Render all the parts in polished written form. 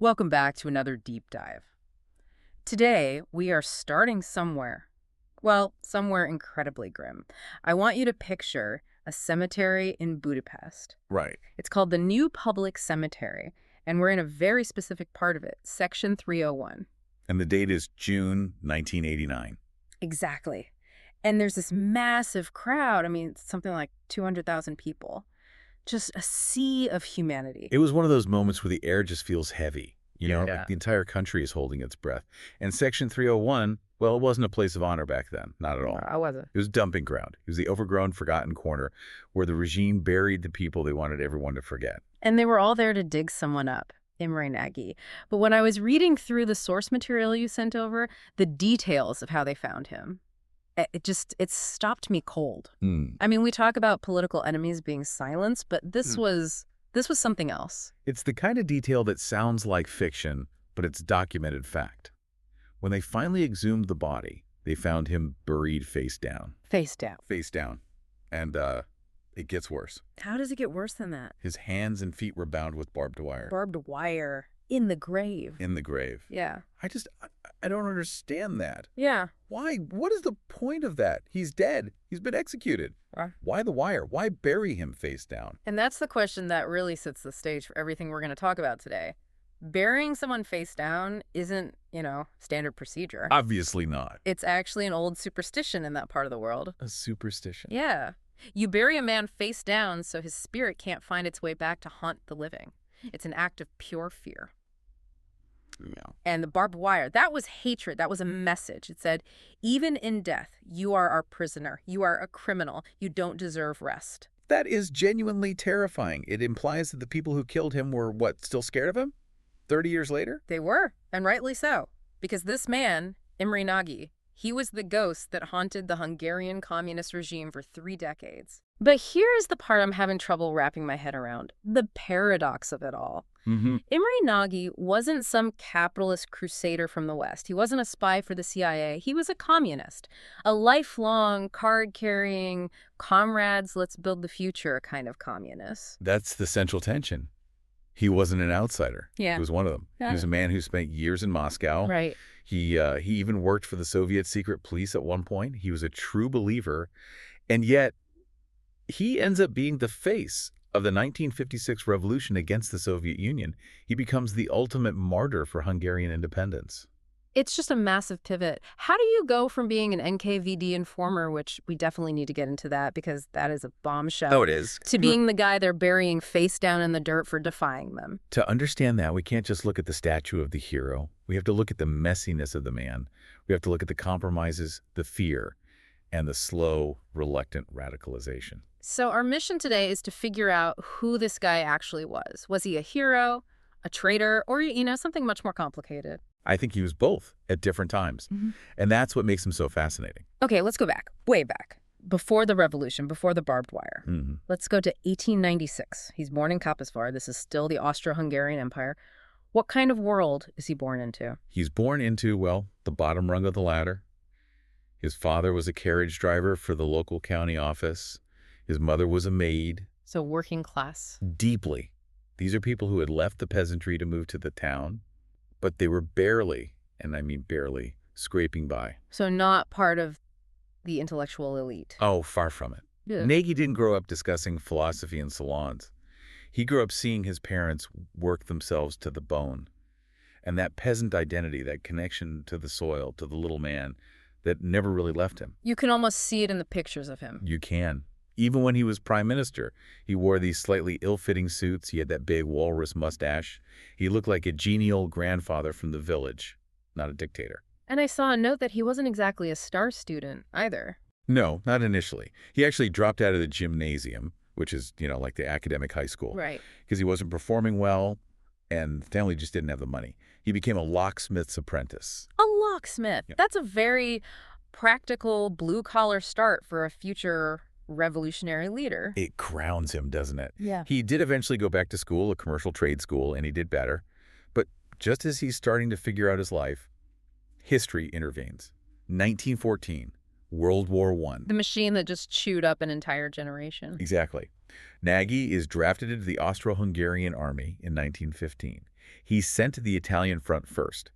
Welcome back to another deep dive. Today, we are starting somewhere. Well, somewhere incredibly grim. I want you to picture a cemetery in Budapest. Right. It's called the New Public Cemetery, and we're in a very specific part of it, Section 301. And the date is June 1989. Exactly. And there's this massive crowd. I mean, something like 200,000 people. Just a sea of humanity. It was one of those moments where the air just feels heavy. Yeah. Like the entire country is holding its breath. And Section 301, well, it wasn't a place of honor back then. Not at all. How was it? It was dumping ground. It was the overgrown, forgotten corner where the regime buried the people they wanted everyone to forget. And they were all there to dig someone up, Imre Nagy. But when I was reading through the source material you sent over, the details of how they found him, it stopped me cold. I mean, we talk about political enemies being silenced, but this was something else. It's the kind of detail that sounds like fiction, but it's documented fact. When they finally exhumed the body, they found him buried face down. Face down. Face down. And it gets worse. How does it get worse than that? His hands and feet were bound with barbed wire. Barbed wire in the grave. In the grave. Yeah. I don't understand that. Yeah. Why? What is the point of that? He's dead. He's been executed. Why the wire? Why bury him face down? And that's the question that really sets the stage for everything we're going to talk about today. Burying someone face down isn't, standard procedure. Obviously not. It's actually an old superstition in that part of the world. A superstition? Yeah. You bury a man face down so his spirit can't find its way back to haunt the living. It's an act of pure fear. Yeah. And the barbed wire, that was hatred. That was a message. It said, even in death, you are our prisoner. You are a criminal. You don't deserve rest. That is genuinely terrifying. It implies that the people who killed him were, still scared of him? 30 years later? They were, and rightly so. Because this man, Imre Nagy, he was the ghost that haunted the Hungarian communist regime for 3 decades. But here's the part I'm having trouble wrapping my head around. The paradox of it all. Imre Nagy wasn't some capitalist crusader from the West. He wasn't a spy for the CIA. He was a communist, a lifelong, card-carrying, comrades, let's build the future kind of communist. That's the central tension. He wasn't an outsider. Yeah. He was one of them. Yeah. He was a man who spent years in Moscow. Right. He even worked for the Soviet secret police at one point. He was a true believer. And yet, he ends up being the face of the 1956 revolution against the Soviet Union. He becomes the ultimate martyr for Hungarian independence. It's just a massive pivot. How do you go from being an NKVD informer, which we definitely need to get into that because that is a bombshell. Oh, it is. To being the guy they're burying face down in the dirt for defying them? To understand that, we can't just look at the statue of the hero. We have to look at the messiness of the man. We have to look at the compromises, the fear, and the slow, reluctant radicalization. So our mission today is to figure out who this guy actually was. Was he a hero, a traitor, or, something much more complicated? I think he was both at different times. And that's what makes him so fascinating. Okay, let's go back, way back. Before the revolution, before the barbed wire. Let's go to 1896. He's born in Kaposvár. This is still the Austro-Hungarian Empire. What kind of world is he born into? He's born into, the bottom rung of the ladder. His father was a carriage driver for the local county office. His mother was a maid. So working class. Deeply. These are people who had left the peasantry to move to the town, but they were barely, and I mean barely, scraping by. So not part of the intellectual elite. Oh, far from it. Yeah. Nagy didn't grow up discussing philosophy in salons. He grew up seeing his parents work themselves to the bone. And that peasant identity, that connection to the soil, to the little man, that never really left him. You can almost see it in the pictures of him. You can. Even when he was prime minister, he wore these slightly ill-fitting suits. He had that big walrus mustache. He looked like a genial grandfather from the village, not a dictator. And I saw a note that he wasn't exactly a star student either. No, not initially. He actually dropped out of the gymnasium, which is, like the academic high school. Right. Because he wasn't performing well, and the family just didn't have the money. He became a locksmith's apprentice. A locksmith. Yeah. That's a very practical, blue-collar start for a future revolutionary leader. It crowns him, doesn't it? Yeah. He did eventually go back to school, a commercial trade school, and he did better. But just as he's starting to figure out his life, history intervenes. 1914, World War I. The machine that just chewed up an entire generation. Exactly. Nagy is drafted into the Austro-Hungarian army in 1915. He's sent to the Italian front first.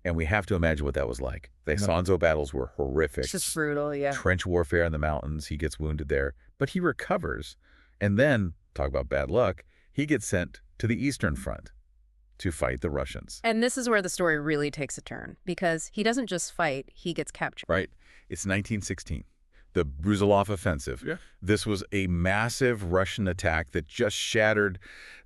And we have to imagine what that was like. The Isonzo battles were horrific. It's just brutal, yeah. Trench warfare in the mountains. He gets wounded there. But he recovers. And then, talk about bad luck, he gets sent to the Eastern Front to fight the Russians. And this is where the story really takes a turn, because he doesn't just fight, he gets captured. Right. It's 1916. The Brusilov offensive. Yeah. This was a massive Russian attack that just shattered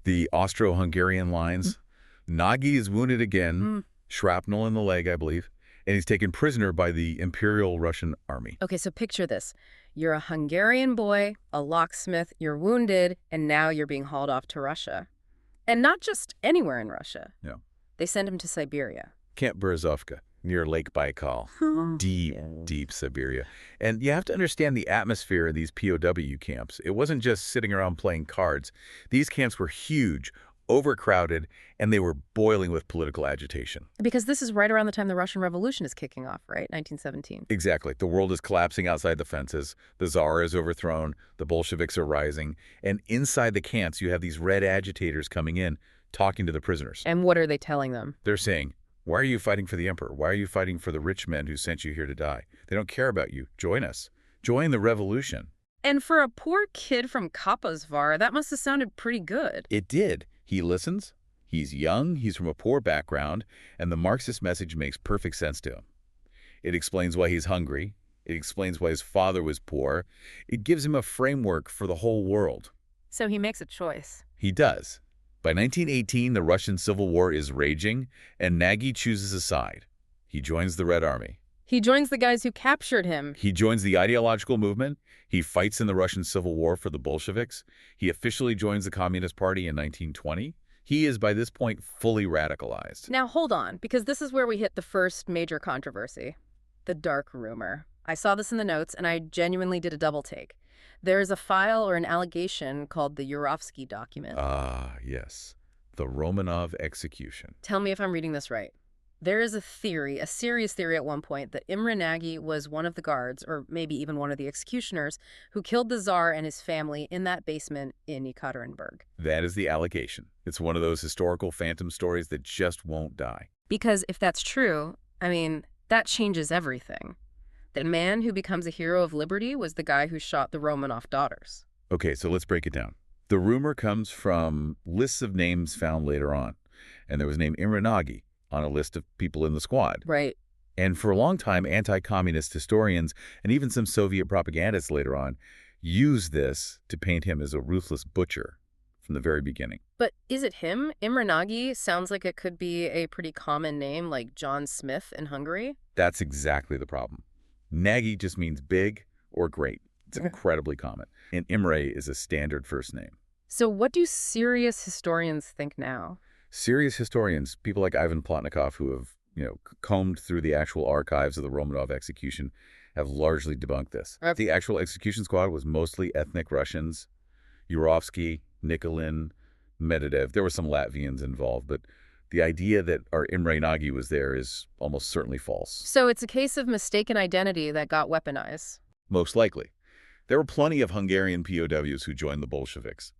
the Austro-Hungarian lines. Nagy is wounded again, shrapnel in the leg, I believe, and he's taken prisoner by the Imperial Russian Army. Okay, so picture this. You're a Hungarian boy, a locksmith, you're wounded, and now you're being hauled off to Russia. And not just anywhere in Russia. No. They send him to Siberia. Camp Berezovka, near Lake Baikal. Deep Siberia. And you have to understand the atmosphere in these POW camps. It wasn't just sitting around playing cards. These camps were huge, overcrowded, and they were boiling with political agitation. Because this is right around the time the Russian Revolution is kicking off, right? 1917. Exactly. The world is collapsing outside the fences. The Tsar is overthrown. The Bolsheviks are rising. And inside the camps, you have these red agitators coming in, talking to the prisoners. And what are they telling them? They're saying, why are you fighting for the emperor? Why are you fighting for the rich men who sent you here to die? They don't care about you. Join us. Join the revolution. And for a poor kid from Kapazvar, that must have sounded pretty good. It did. He listens. He's young. He's from a poor background. And the Marxist message makes perfect sense to him. It explains why he's hungry. It explains why his father was poor. It gives him a framework for the whole world. So he makes a choice. He does. By 1918, the Russian Civil War is raging, and Nagy chooses a side. He joins the Red Army. He joins the guys who captured him. He joins the ideological movement. He fights in the Russian Civil War for the Bolsheviks. He officially joins the Communist Party in 1920. He is, by this point, fully radicalized. Now, hold on, because this is where we hit the first major controversy. The dark rumor. I saw this in the notes, and I genuinely did a double take. There is a file or an allegation called the Yurovsky document. Ah, yes. The Romanov execution. Tell me if I'm reading this right. There is a theory, a serious theory at one point, that Imre Nagy was one of the guards, or maybe even one of the executioners, who killed the Tsar and his family in that basement in Ekaterinburg. That is the allegation. It's one of those historical phantom stories that just won't die. Because if that's true, I mean, that changes everything. The man who becomes a hero of liberty was the guy who shot the Romanov daughters. Okay, so let's break it down. The rumor comes from lists of names found later on. And there was named Imre Nagy on a list of people in the squad. Right. And for a long time, anti-communist historians and even some Soviet propagandists later on used this to paint him as a ruthless butcher from the very beginning. But is it him? Imre Nagy sounds like it could be a pretty common name like John Smith in Hungary. That's exactly the problem. Nagy just means big or great. It's incredibly common. And Imre is a standard first name. So what do serious historians think now? Serious historians, people like Ivan Plotnikov, who have, combed through the actual archives of the Romanov execution, have largely debunked this. The actual execution squad was mostly ethnic Russians, Yurovsky, Nikolin, Medvedev. There were some Latvians involved, but the idea that our Imre Nagy was there is almost certainly false. So it's a case of mistaken identity that got weaponized. Most likely. There were plenty of Hungarian POWs who joined the Bolsheviks.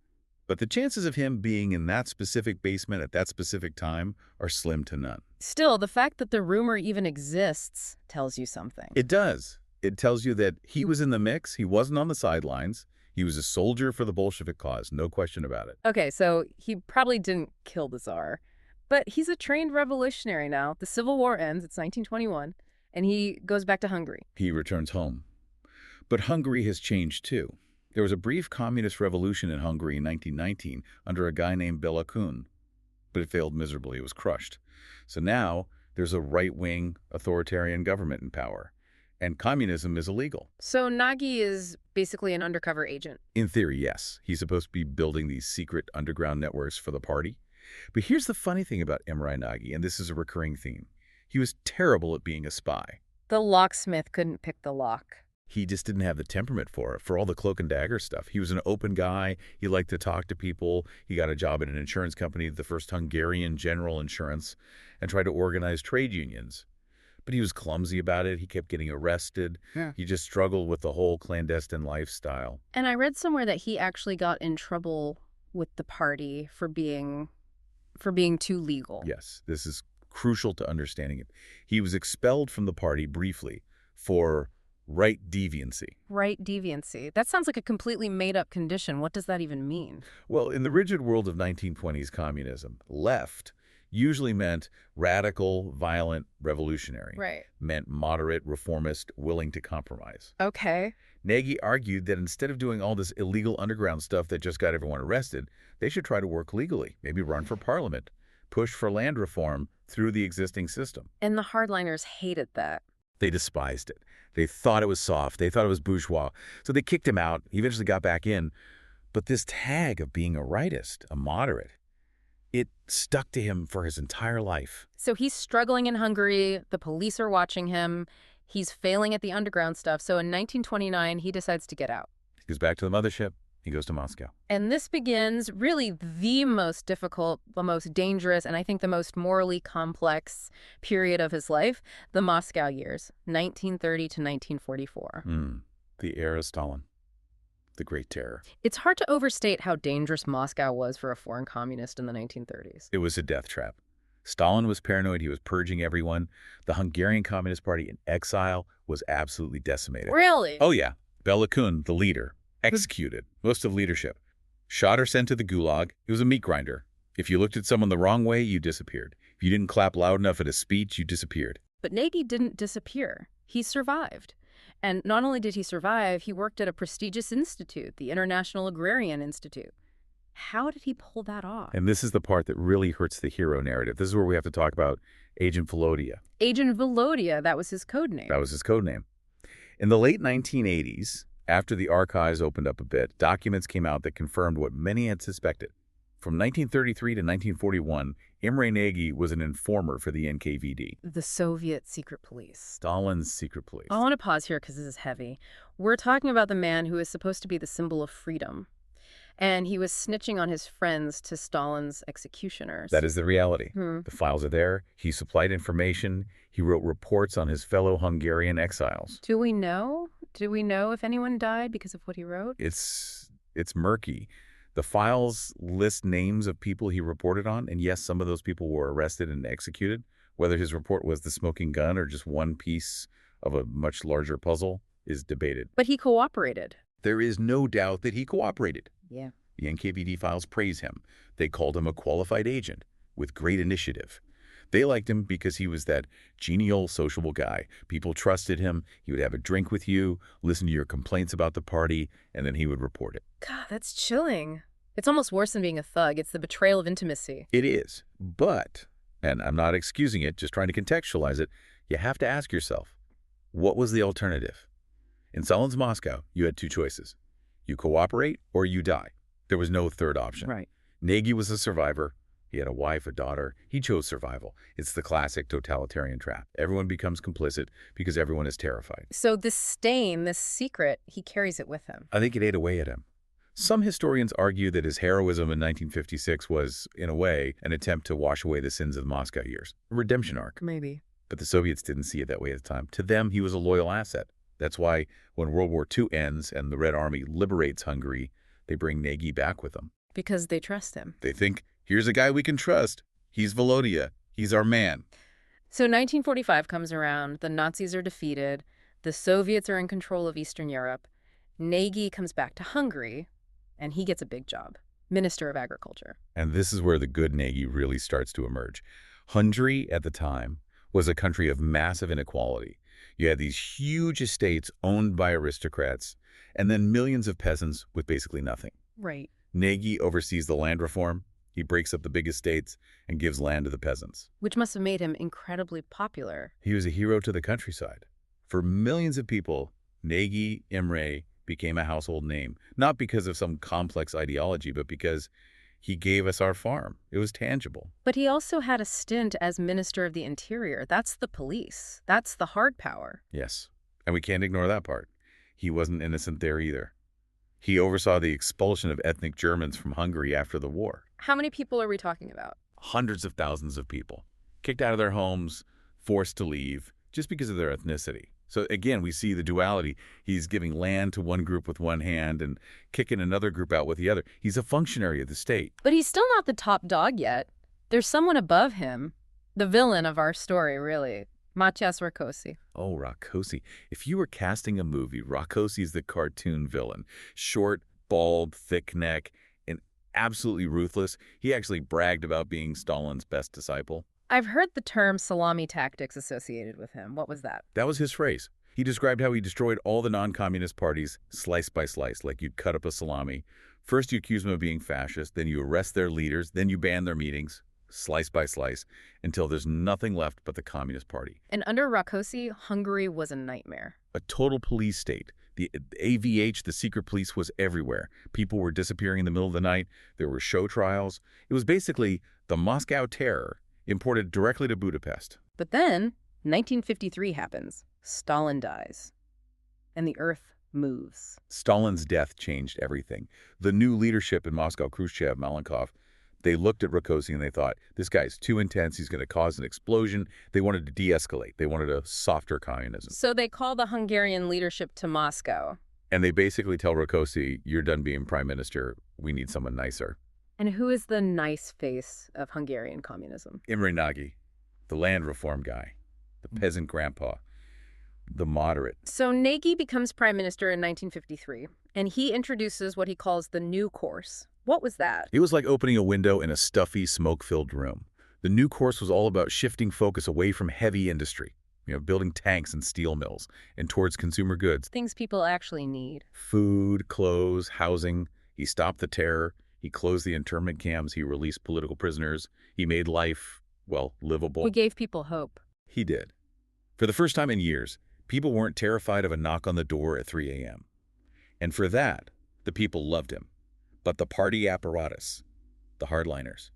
But the chances of him being in that specific basement at that specific time are slim to none. Still, the fact that the rumor even exists tells you something. It does. It tells you that he was in the mix. He wasn't on the sidelines. He was a soldier for the Bolshevik cause, no question about it. Okay, so he probably didn't kill the Tsar. But he's a trained revolutionary now. The Civil War ends, it's 1921, and he goes back to Hungary. He returns home. But Hungary has changed too. There was a brief communist revolution in Hungary in 1919 under a guy named Bela Kun, but it failed miserably. It was crushed. So now there's a right-wing authoritarian government in power, and communism is illegal. So Nagy is basically an undercover agent? In theory, yes. He's supposed to be building these secret underground networks for the party. But here's the funny thing about Imre Nagy, and this is a recurring theme. He was terrible at being a spy. The locksmith couldn't pick the lock. He just didn't have the temperament for it, for all the cloak and dagger stuff. He was an open guy. He liked to talk to people. He got a job at an insurance company, the first Hungarian general insurance, and tried to organize trade unions. But he was clumsy about it. He kept getting arrested. Yeah. He just struggled with the whole clandestine lifestyle. And I read somewhere that he actually got in trouble with the party for being For being too legal. Yes, this is crucial to understanding it. He was expelled from the party briefly for right deviancy. Right deviancy. That sounds like a completely made-up condition. What does that even mean? Well, in the rigid world of 1920s communism, left usually meant radical, violent, revolutionary. Right. Meant moderate, reformist, willing to compromise. Okay. Nagy argued that instead of doing all this illegal underground stuff that just got everyone arrested, they should try to work legally, maybe run for parliament, push for land reform through the existing system. And the hardliners hated that. They despised it. They thought it was soft. They thought it was bourgeois. So they kicked him out. He eventually got back in. But this tag of being a rightist, a moderate, it stuck to him for his entire life. So he's struggling in Hungary. The police are watching him. He's failing at the underground stuff. So in 1929, he decides to get out. He goes back to the mothership. He goes to Moscow. And this begins really the most difficult, the most dangerous, and I think the most morally complex period of his life, the Moscow years, 1930 to 1944. The era of Stalin. The Great Terror. It's hard to overstate how dangerous Moscow was for a foreign communist in the 1930s. It was a death trap. Stalin was paranoid. He was purging everyone. The Hungarian Communist Party in exile was absolutely decimated. Really? Oh, yeah. Bela Kun, the leader, executed most of leadership. Shot or sent to the gulag. He was a meat grinder. If you looked at someone the wrong way, you disappeared. If you didn't clap loud enough at a speech, you disappeared. But Nagy didn't disappear. He survived. And not only did he survive, he worked at a prestigious institute, the International Agrarian Institute. How did he pull that off? And this is the part that really hurts the hero narrative. This is where we have to talk about Agent Volodya. Agent Volodya, that was his code name. That was his code name. In the late 1980s, after the archives opened up a bit, documents came out that confirmed what many had suspected. From 1933 to 1941, Imre Nagy was an informer for the NKVD. The Soviet secret police. Stalin's secret police. I want to pause here because this is heavy. We're talking about the man who is supposed to be the symbol of freedom. And he was snitching on his friends to Stalin's executioners. That is the reality. The files are there. He supplied information. He wrote reports on his fellow Hungarian exiles. Do we know? Do we know if anyone died because of what he wrote? It's murky. The files list names of people he reported on, and yes, some of those people were arrested and executed. Whether his report was the smoking gun or just one piece of a much larger puzzle is debated. But he cooperated. There is no doubt that he cooperated. Yeah. The NKVD files praise him. They called him a qualified agent with great initiative. They liked him because he was that genial, sociable guy. People trusted him. He would have a drink with you, listen to your complaints about the party, and then he would report it. God, that's chilling. It's almost worse than being a thug. It's the betrayal of intimacy. It is. But, and I'm not excusing it, just trying to contextualize it, you have to ask yourself, what was the alternative? In Stalin's Moscow, you had two choices. You cooperate or you die. There was no third option. Right. Nagy was a survivor. He had a wife, a daughter. He chose survival. It's the classic totalitarian trap. Everyone becomes complicit because everyone is terrified. So this stain, this secret, he carries it with him. I think it ate away at him. Some historians argue that his heroism in 1956 was, in a way, an attempt to wash away the sins of the Moscow years. A redemption arc. Maybe. But the Soviets didn't see it that way at the time. To them, he was a loyal asset. That's why when World War II ends and the Red Army liberates Hungary, they bring Nagy back with them. Because they trust him. They think, here's a guy we can trust. He's Volodya. He's our man. So 1945 comes around. The Nazis are defeated. The Soviets are in control of Eastern Europe. Nagy comes back to Hungary, and he gets a big job. Minister of Agriculture. And this is where the good Nagy really starts to emerge. Hungary, at the time, was a country of massive inequality. You had these huge estates owned by aristocrats, and then millions of peasants with basically nothing. Right. Nagy oversees the land reform. He breaks up the big estates and gives land to the peasants. Which must have made him incredibly popular. He was a hero to the countryside. For millions of people, Nagy Imre became a household name, not because of some complex ideology, but because he gave us our farm. It was tangible. But he also had a stint as Minister of the Interior. That's the police. That's the hard power. Yes, and we can't ignore that part. He wasn't innocent there either. He oversaw the expulsion of ethnic Germans from Hungary after the war. How many people are we talking about? Hundreds of thousands of people, kicked out of their homes, forced to leave, just because of their ethnicity. So again, we see the duality. He's giving land to one group with one hand and kicking another group out with the other. He's a functionary of the state. But he's still not the top dog yet. There's someone above him, the villain of our story, really, Matyas Rákosi. Oh, Rákosi. If you were casting a movie, Rákosi is the cartoon villain. Short, bald, thick neck, and absolutely ruthless. He actually bragged about being Stalin's best disciple. I've heard the term salami tactics associated with him. What was that? That was his phrase. He described how he destroyed all the non-communist parties slice by slice, like you'd cut up a salami. First you accuse them of being fascist, then you arrest their leaders, then you ban their meetings, slice by slice, until there's nothing left but the Communist Party. And under Rákosi, Hungary was a nightmare. A total police state. The AVH, the secret police, was everywhere. People were disappearing in the middle of the night. There were show trials. It was basically the Moscow Terror imported directly to Budapest. But then, 1953 happens. Stalin dies. And the earth moves. Stalin's death changed everything. The new leadership in Moscow, Khrushchev, Malenkov, they looked at Rákosi and they thought, this guy's too intense, he's going to cause an explosion. They wanted to de-escalate. They wanted a softer communism. So they call the Hungarian leadership to Moscow. And they basically tell Rákosi, you're done being prime minister, we need someone nicer. And who is the nice face of Hungarian communism? Imre Nagy, the land reform guy, the peasant grandpa, the moderate. So Nagy becomes prime minister in 1953, and he introduces what he calls the new course. What was that? It was like opening a window in a stuffy, smoke-filled room. The new course was all about shifting focus away from heavy industry, building tanks and steel mills, and towards consumer goods. Things people actually need. Food, clothes, housing. He stopped the terror. He closed the internment camps. He released political prisoners. He made life, well, livable. He gave people hope. He did. For the first time in years, people weren't terrified of a knock on the door at 3 a.m. And for that, the people loved him. But the party apparatus, the hardliners,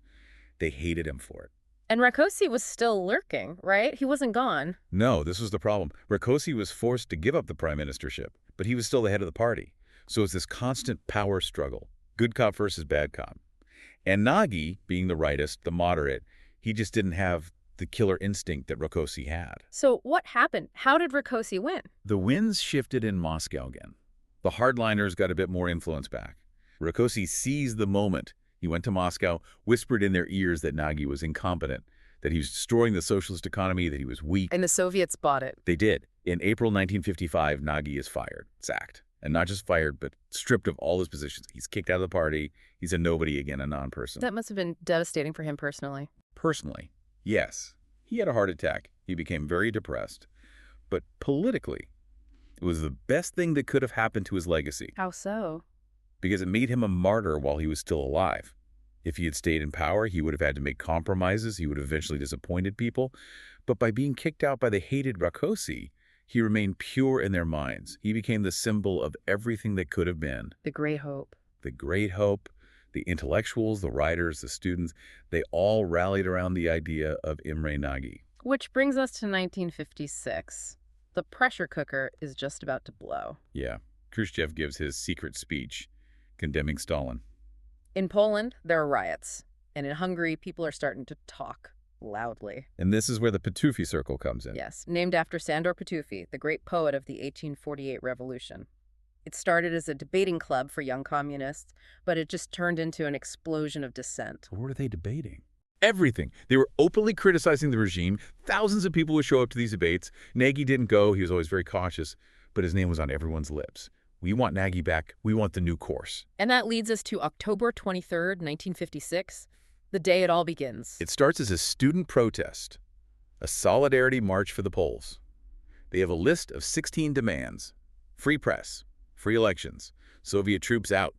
they hated him for it. And Rákosi was still lurking, right? He wasn't gone. No, this was the problem. Rákosi was forced to give up the prime ministership, but he was still the head of the party. So it's this constant power struggle, good cop versus bad cop. And Nagy, being the rightist, the moderate, he just didn't have the killer instinct that Rákosi had. So what happened? How did Rákosi win? The winds shifted in Moscow again. The hardliners got a bit more influence back. Rákosi seized the moment. He went to Moscow, whispered in their ears that Nagy was incompetent, that he was destroying the socialist economy, that he was weak. And the Soviets bought it. They did. In April 1955, Nagy is fired, sacked. And not just fired, but stripped of all his positions. He's kicked out of the party. He's a nobody again, a non-person. That must have been devastating for him personally. Personally, yes. He had a heart attack. He became very depressed. But politically, it was the best thing that could have happened to his legacy. How so? Because it made him a martyr while he was still alive. If he had stayed in power, he would have had to make compromises. He would have eventually disappointed people. But by being kicked out by the hated Rákosi, he remained pure in their minds. He became the symbol of everything that could have been. The great hope. The great hope, the intellectuals, the writers, the students, they all rallied around the idea of Imre Nagy. Which brings us to 1956. The pressure cooker is just about to blow. Yeah, Khrushchev gives his secret speech condemning Stalin. In Poland, there are riots. And in Hungary, people are starting to talk loudly. And this is where the Petőfi Circle comes in. Yes, named after Sándor Petőfi, the great poet of the 1848 revolution. It started as a debating club for young communists, but it just turned into an explosion of dissent. What were they debating? Everything. They were openly criticizing the regime. Thousands of people would show up to these debates. Nagy didn't go. He was always very cautious, but his name was on everyone's lips. We want Nagy back. We want the new course. And that leads us to October 23rd, 1956, the day it all begins. It starts as a student protest, a solidarity march for the Poles. They have a list of 16 demands: free press, free elections, Soviet troops out,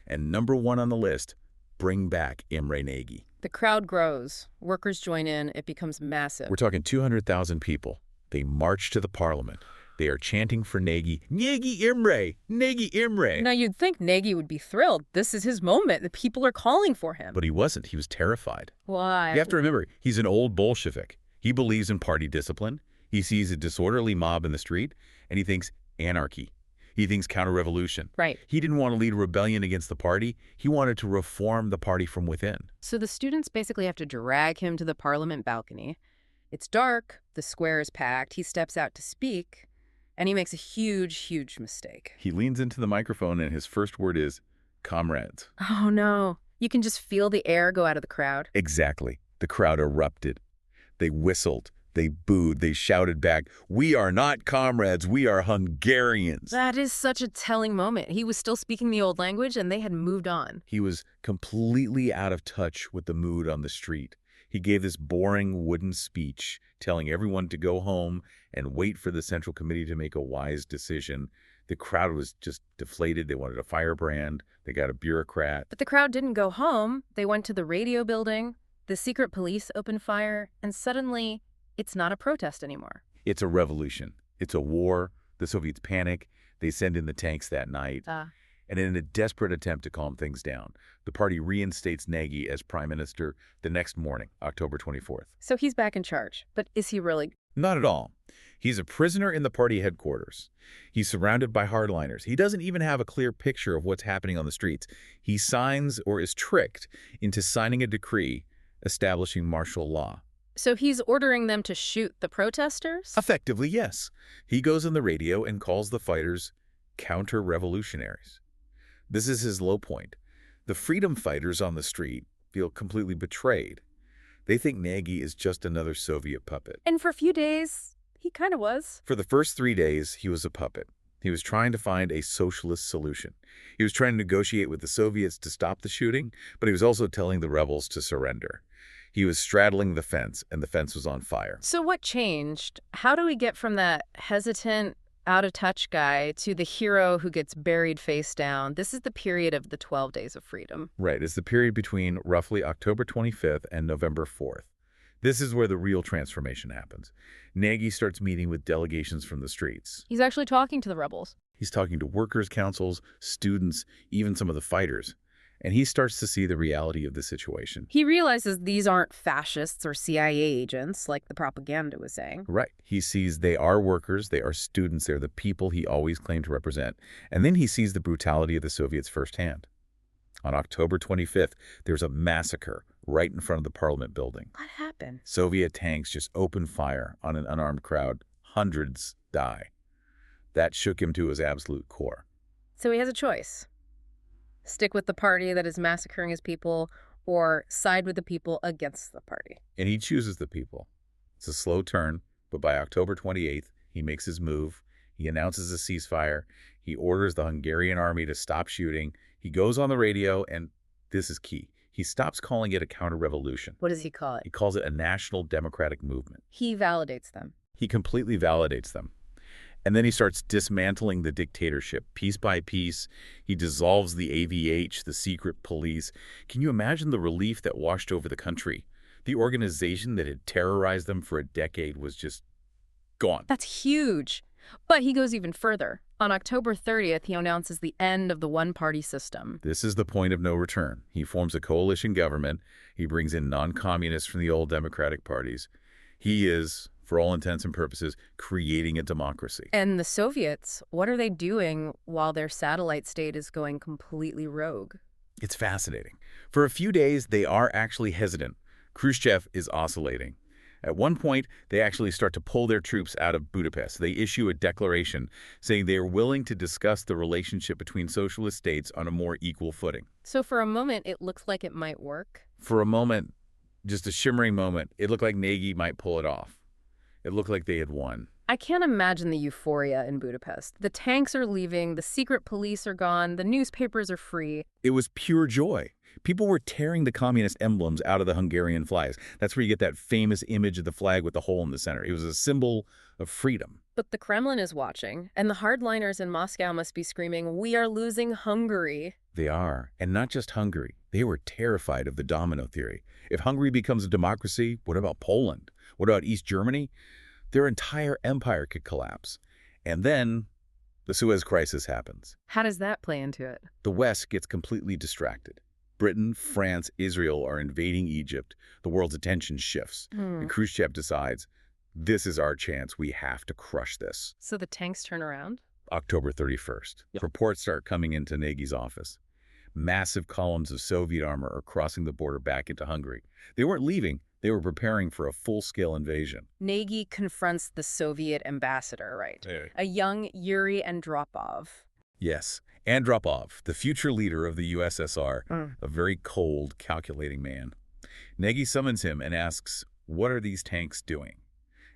and number one on the list, bring back Imre Nagy. The crowd grows. Workers join in. It becomes massive. We're talking 200,000 people. They march to the parliament. They are chanting for Nagy. Nagy Imre! Nagy Imre! Now, you'd think Nagy would be thrilled. This is his moment. The people are calling for him. But he wasn't. He was terrified. Why? You have to remember, he's an old Bolshevik. He believes in party discipline. He sees a disorderly mob in the street, and he thinks anarchy. He thinks counter-revolution. Right. He didn't want to lead a rebellion against the party. He wanted to reform the party from within. So the students basically have to drag him to the parliament balcony. It's dark. The square is packed. He steps out to speak, and he makes a huge, huge mistake. He leans into the microphone, and his first word is, comrades. Oh, no. You can just feel the air go out of the crowd. Exactly. The crowd erupted. They whistled. They booed. They shouted back, "We are not comrades. We are Hungarians." That is such a telling moment. He was still speaking the old language, and they had moved on. He was completely out of touch with the mood on the street. He gave this boring wooden speech, telling everyone to go home and wait for the Central Committee to make a wise decision. The crowd was just deflated. They wanted a firebrand. They got a bureaucrat. But the crowd didn't go home. They went to the radio building. The secret police opened fire, and suddenly, it's not a protest anymore. It's a revolution. It's a war. The Soviets panic. They send in the tanks that night. And in a desperate attempt to calm things down, the party reinstates Nagy as prime minister the next morning, October 24th. So he's back in charge. But is he really? Not at all. He's a prisoner in the party headquarters. He's surrounded by hardliners. He doesn't even have a clear picture of what's happening on the streets. He signs or is tricked into signing a decree establishing martial law. So he's ordering them to shoot the protesters? Effectively, yes. He goes on the radio and calls the fighters counter-revolutionaries. This is his low point. The freedom fighters on the street feel completely betrayed. They think Nagy is just another Soviet puppet. And for a few days, he kind of was. For the first 3 days, he was a puppet. He was trying to find a socialist solution. He was trying to negotiate with the Soviets to stop the shooting, but he was also telling the rebels to surrender. He was straddling the fence, and the fence was on fire. So what changed? How do we get from that hesitant, out-of-touch guy to the hero who gets buried face down? This is the period of the 12 Days of Freedom. Right. It's the period between roughly October 25th and November 4th. This is where the real transformation happens. Nagy starts meeting with delegations from the streets. He's actually talking to the rebels. He's talking to workers' councils, students, even some of the fighters. And he starts to see the reality of the situation. He realizes these aren't fascists or CIA agents, like the propaganda was saying. Right. He sees they are workers, they are students, they're the people he always claimed to represent. And then he sees the brutality of the Soviets firsthand. On October 25th, there's a massacre right in front of the Parliament building. What happened? Soviet tanks just open fire on an unarmed crowd. Hundreds die. That shook him to his absolute core. So he has a choice. Stick with the party that is massacring his people, or side with the people against the party. And he chooses the people. It's a slow turn, but by October 28th, he makes his move. He announces a ceasefire. He orders the Hungarian army to stop shooting. He goes on the radio, and this is key. He stops calling it a counter-revolution. What does he call it? He calls it a national democratic movement. He validates them. He completely validates them. And then he starts dismantling the dictatorship piece by piece. He dissolves the AVH, the secret police. Can you imagine the relief that washed over the country? The organization that had terrorized them for a decade was just gone. That's huge. But he goes even further. On October 30th, he announces the end of the one-party system. This is the point of no return. He forms a coalition government. He brings in non-communists from the old democratic parties. He is, for all intents and purposes, creating a democracy. And the Soviets, what are they doing while their satellite state is going completely rogue? It's fascinating. For a few days, they are actually hesitant. Khrushchev is oscillating. At one point, they actually start to pull their troops out of Budapest. They issue a declaration saying they are willing to discuss the relationship between socialist states on a more equal footing. So for a moment, it looks like it might work. For a moment, just a shimmering moment, it looked like Nagy might pull it off. It looked like they had won. I can't imagine the euphoria in Budapest. The tanks are leaving, the secret police are gone, the newspapers are free. It was pure joy. People were tearing the communist emblems out of the Hungarian flags. That's where you get that famous image of the flag with the hole in the center. It was a symbol of freedom. But the Kremlin is watching, and the hardliners in Moscow must be screaming, "We are losing Hungary." They are, and not just Hungary. They were terrified of the domino theory. If Hungary becomes a democracy, what about Poland? What about East Germany? Their entire empire could collapse. And then the Suez Crisis happens. How does that play into it? The West gets completely distracted. Britain, France, Israel are invading Egypt. The world's attention shifts. And Khrushchev decides, this is our chance. We have to crush this. So the tanks turn around? October 31st. Yep. Reports start coming into Nagy's office. Massive columns of Soviet armor are crossing the border back into Hungary. They weren't leaving. They were preparing for a full-scale invasion. Nagy confronts the Soviet ambassador, right? Hey. A young Yuri Andropov. Yes, Andropov, the future leader of the USSR, a very cold, calculating man. Nagy summons him and asks, "What are these tanks doing?"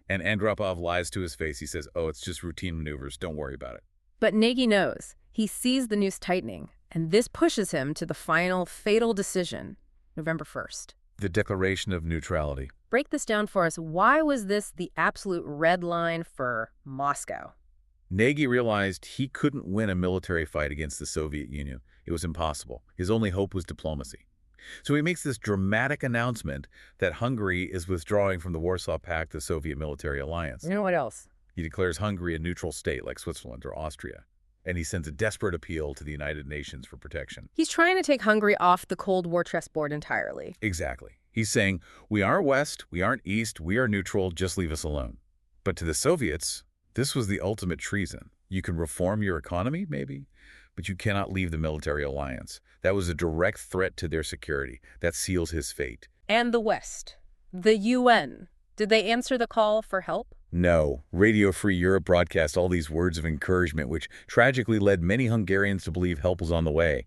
And Andropov lies to his face. He says, "Oh, it's just routine maneuvers. Don't worry about it." But Nagy knows. He sees the noose tightening, and this pushes him to the final, fatal decision, November 1st. The declaration of neutrality. Break this down for us. Why was this the absolute red line for Moscow? Nagy realized he couldn't win a military fight against the Soviet Union. It was impossible. His only hope was diplomacy. So he makes this dramatic announcement that Hungary is withdrawing from the Warsaw Pact, the Soviet military alliance. You know what else? He declares Hungary a neutral state like Switzerland or Austria. And he sends a desperate appeal to the United Nations for protection. He's trying to take Hungary off the Cold War chessboard entirely. Exactly. He's saying, we aren't West, we aren't East, we are neutral, just leave us alone. But to the Soviets, this was the ultimate treason. You can reform your economy, maybe, but you cannot leave the military alliance. That was a direct threat to their security. That seals his fate. And the West. The UN. Did they answer the call for help? No. Radio Free Europe broadcast all these words of encouragement, which tragically led many Hungarians to believe help was on the way.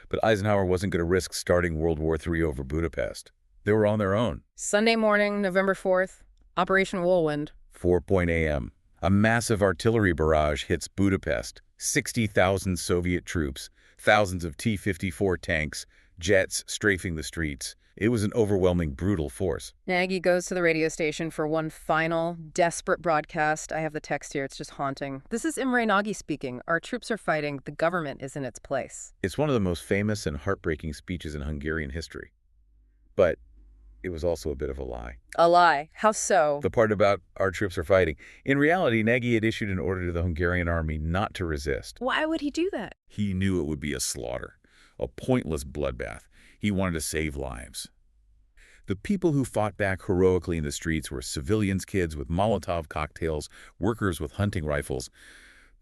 But Eisenhower wasn't going to risk starting World War III over Budapest. They were on their own. Sunday morning, November 4th, Operation Whirlwind. 4 a.m. A massive artillery barrage hits Budapest. 60,000 Soviet troops, thousands of T-54 tanks, jets strafing the streets. It was an overwhelming, brutal force. Nagy goes to the radio station for one final, desperate broadcast. I have the text here. It's just haunting. This is Imre Nagy speaking. Our troops are fighting. The government is in its place. It's one of the most famous and heartbreaking speeches in Hungarian history. But it was also a bit of a lie. A lie? How so? The part about our troops are fighting. In reality, Nagy had issued an order to the Hungarian army not to resist. Why would he do that? He knew it would be a slaughter, a pointless bloodbath. He wanted to save lives. The people who fought back heroically in the streets were civilians, kids with Molotov cocktails, workers with hunting rifles.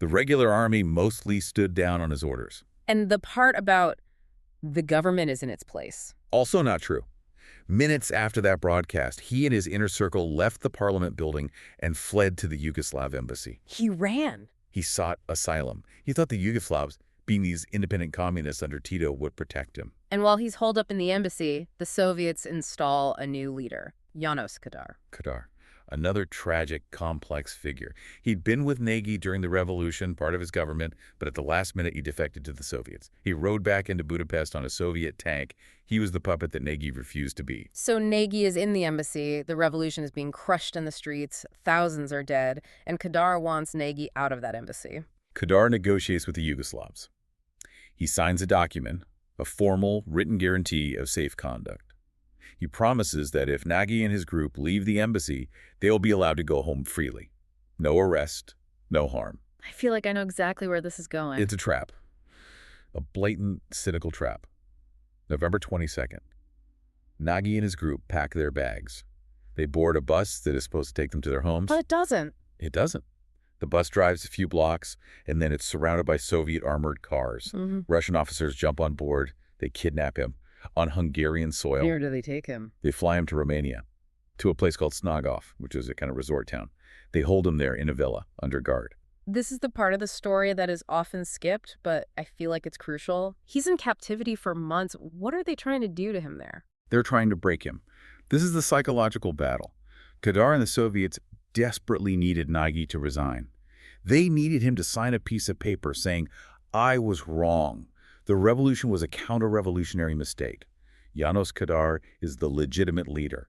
The regular army mostly stood down on his orders. And the part about the government is in its place. Also not true. Minutes after that broadcast, he and his inner circle left the parliament building and fled to the Yugoslav embassy. He ran. He sought asylum. He thought the Yugoslavs, being these independent communists under Tito, would protect him. And while he's holed up in the embassy, the Soviets install a new leader, János Kadar. Kadar, another tragic, complex figure. He'd been with Nagy during the revolution, part of his government, but at the last minute he defected to the Soviets. He rode back into Budapest on a Soviet tank. He was the puppet that Nagy refused to be. So Nagy is in the embassy, the revolution is being crushed in the streets, thousands are dead, and Kadar wants Nagy out of that embassy. Kadar negotiates with the Yugoslavs. He signs a document, a formal, written guarantee of safe conduct. He promises that if Nagy and his group leave the embassy, they will be allowed to go home freely. No arrest, no harm. I feel like I know exactly where this is going. It's a trap. A blatant, cynical trap. November 22nd. Nagy and his group pack their bags. They board a bus that is supposed to take them to their homes. But it doesn't. It doesn't. The bus drives a few blocks, and then it's surrounded by Soviet armored cars. Russian officers jump on board. They kidnap him on Hungarian soil. Where do they take him? They fly him to Romania, to a place called Snagov, which is a kind of resort town. They hold him there in a villa, under guard. This is the part of the story that is often skipped, but I feel like it's crucial. He's in captivity for months. What are they trying to do to him there? They're trying to break him. This is the psychological battle. Kadar and the Soviets desperately needed Nagy to resign. They needed him to sign a piece of paper saying, "I was wrong. The revolution was a counter-revolutionary mistake. János Kadar is the legitimate leader."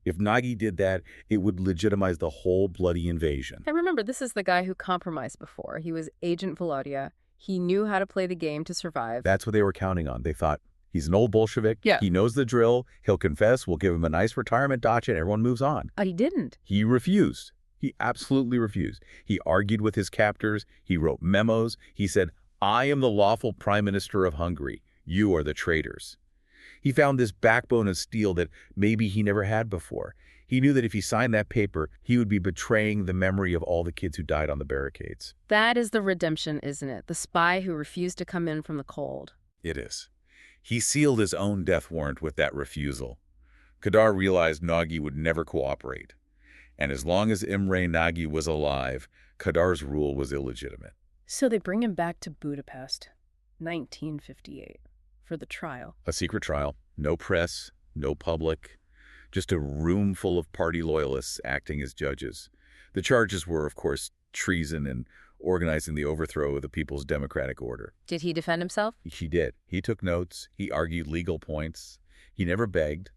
If Nagy did that, it would legitimize the whole bloody invasion. I remember this is the guy who compromised before. He was Agent Volodya. He knew how to play the game to survive. That's what they were counting on. They thought, he's an old Bolshevik. Yeah. He knows the drill. He'll confess. We'll give him a nice retirement dacha and everyone moves on. He didn't. He refused. He absolutely refused. He argued with his captors. He wrote memos. He said, "I am the lawful prime minister of Hungary. You are the traitors." He found this backbone of steel that maybe he never had before. He knew that if he signed that paper, he would be betraying the memory of all the kids who died on the barricades. That is the redemption, isn't it? The spy who refused to come in from the cold. It is. He sealed his own death warrant with that refusal. Kadar realized Nagy would never cooperate. And as long as Imre Nagy was alive, Kadar's rule was illegitimate. So they bring him back to Budapest, 1958, for the trial. A secret trial, no press, no public, just a room full of party loyalists acting as judges. The charges were, of course, treason and organizing the overthrow of the people's democratic order. Did he defend himself? He did. He took notes. He argued legal points. He never begged.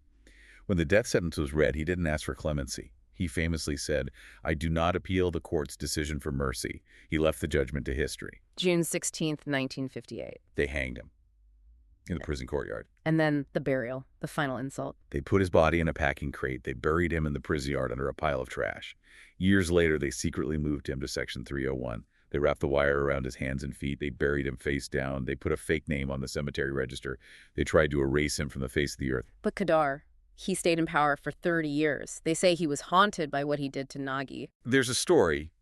When the death sentence was read, he didn't ask for clemency. He famously said, "I do not appeal the court's decision for mercy." He left the judgment to history. June 16th, 1958. They hanged him in the prison courtyard. And then the burial, the final insult. They put his body in a packing crate. They buried him in the prison yard under a pile of trash. Years later, they secretly moved him to Section 301. They wrapped the wire around his hands and feet. They buried him face down. They put a fake name on the cemetery register. They tried to erase him from the face of the earth. But Kadar, he stayed in power for 30 years. They say he was haunted by what he did to Nagy. There's a story,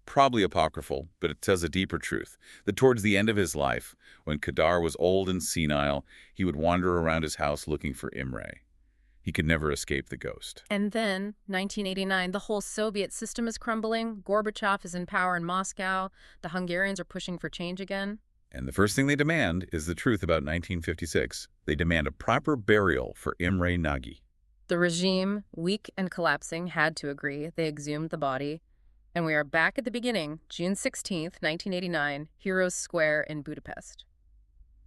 probably apocryphal, but it tells a deeper truth, that towards the end of his life, when Kadar was old and senile, he would wander around his house looking for Imre. He could never escape the ghost. And then, 1989, the whole Soviet system is crumbling. Gorbachev is in power in Moscow. The Hungarians are pushing for change again. And the first thing they demand is the truth about 1956. They demand a proper burial for Imre Nagy. The regime, weak and collapsing, had to agree. They exhumed the body. And we are back at the beginning, June 16th, 1989, Heroes Square in Budapest.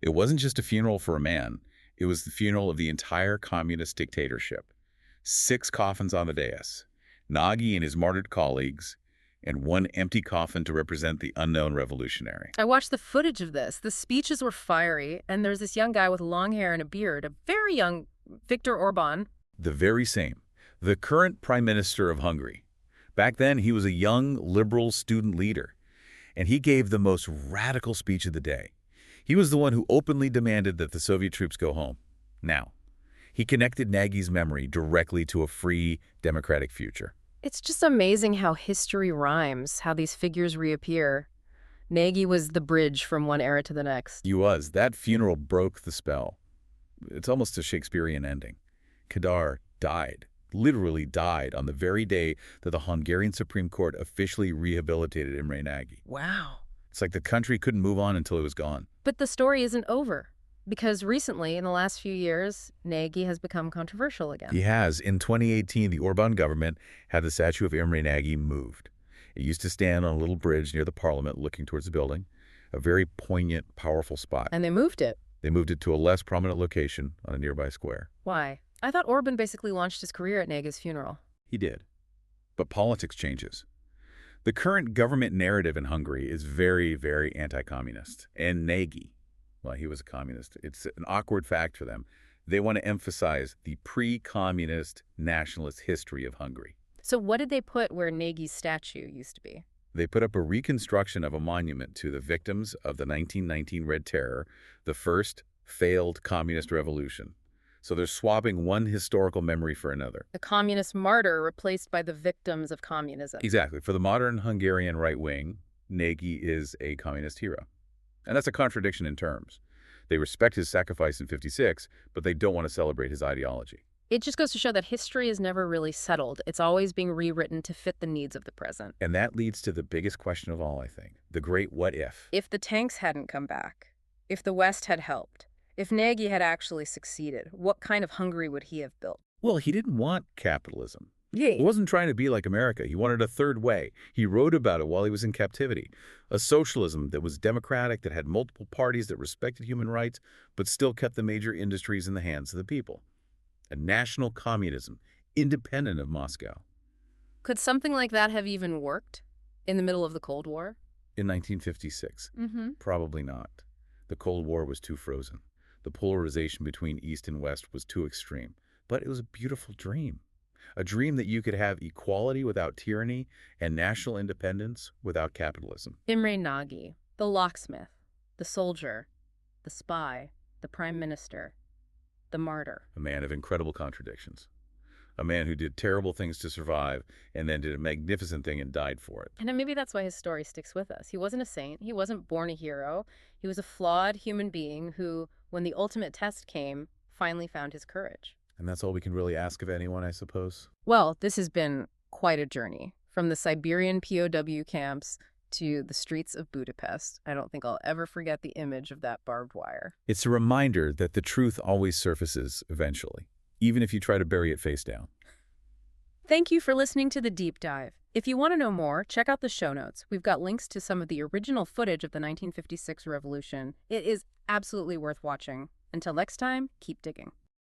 It wasn't just a funeral for a man. It was the funeral of the entire communist dictatorship. 6 coffins on the dais, Nagy and his martyred colleagues, and 1 empty coffin to represent the unknown revolutionary. I watched the footage of this. The speeches were fiery, and there's this young guy with long hair and a beard, a very young Viktor Orban. The very same. The current prime minister of Hungary. Back then, he was a young, liberal student leader, and he gave the most radical speech of the day. He was the one who openly demanded that the Soviet troops go home. Now, he connected Nagy's memory directly to a free, democratic future. It's just amazing how history rhymes, how these figures reappear. Nagy was the bridge from one era to the next. He was. That funeral broke the spell. It's almost a Shakespearean ending. Kadar died, literally died, on the very day that the Hungarian Supreme Court officially rehabilitated Imre Nagy. Wow. It's like the country couldn't move on until it was gone. But the story isn't over, because recently, in the last few years, Nagy has become controversial again. He has. In 2018, the Orban government had the statue of Imre Nagy moved. It used to stand on a little bridge near the parliament looking towards the building, a very poignant, powerful spot. And they moved it. They moved it to a less prominent location on a nearby square. Why? I thought Orban basically launched his career at Nagy's funeral. He did. But politics changes. The current government narrative in Hungary is very, very anti-communist. And Nagy, well, he was a communist. It's an awkward fact for them. They want to emphasize the pre-communist nationalist history of Hungary. So what did they put where Nagy's statue used to be? They put up a reconstruction of a monument to the victims of the 1919 Red Terror, the first failed communist revolution. So they're swapping one historical memory for another. The communist martyr replaced by the victims of communism. Exactly. For the modern Hungarian right wing, Nagy is a communist hero. And that's a contradiction in terms. They respect his sacrifice in '56, but they don't want to celebrate his ideology. It just goes to show that history is never really settled. It's always being rewritten to fit the needs of the present. And that leads to the biggest question of all, I think. The great what if. If the tanks hadn't come back, if the West had helped, if Nagy had actually succeeded, what kind of Hungary would he have built? Well, he didn't want capitalism. Yeah. He wasn't trying to be like America. He wanted a third way. He wrote about it while he was in captivity. A socialism that was democratic, that had multiple parties, that respected human rights, but still kept the major industries in the hands of the people. A national communism, independent of Moscow. Could something like that have even worked in the middle of the Cold War? In 1956? Mm-hmm. Probably not. The Cold War was too frozen. The polarization between East and West was too extreme. But it was a beautiful dream. A dream that you could have equality without tyranny and national independence without capitalism. Imre Nagy, the locksmith, the soldier, the spy, the prime minister, the martyr. A man of incredible contradictions. A man who did terrible things to survive and then did a magnificent thing and died for it. And maybe that's why his story sticks with us. He wasn't a saint. He wasn't born a hero. He was a flawed human being who, when the ultimate test came, finally found his courage. And that's all we can really ask of anyone, I suppose. Well, this has been quite a journey. From the Siberian POW camps to the streets of Budapest. I don't think I'll ever forget the image of that barbed wire. It's a reminder that the truth always surfaces eventually, even if you try to bury it face down. Thank you for listening to the deep dive. If you want to know more, check out the show notes. We've got links to some of the original footage of the 1956 revolution. It is absolutely worth watching. Until next time, keep digging.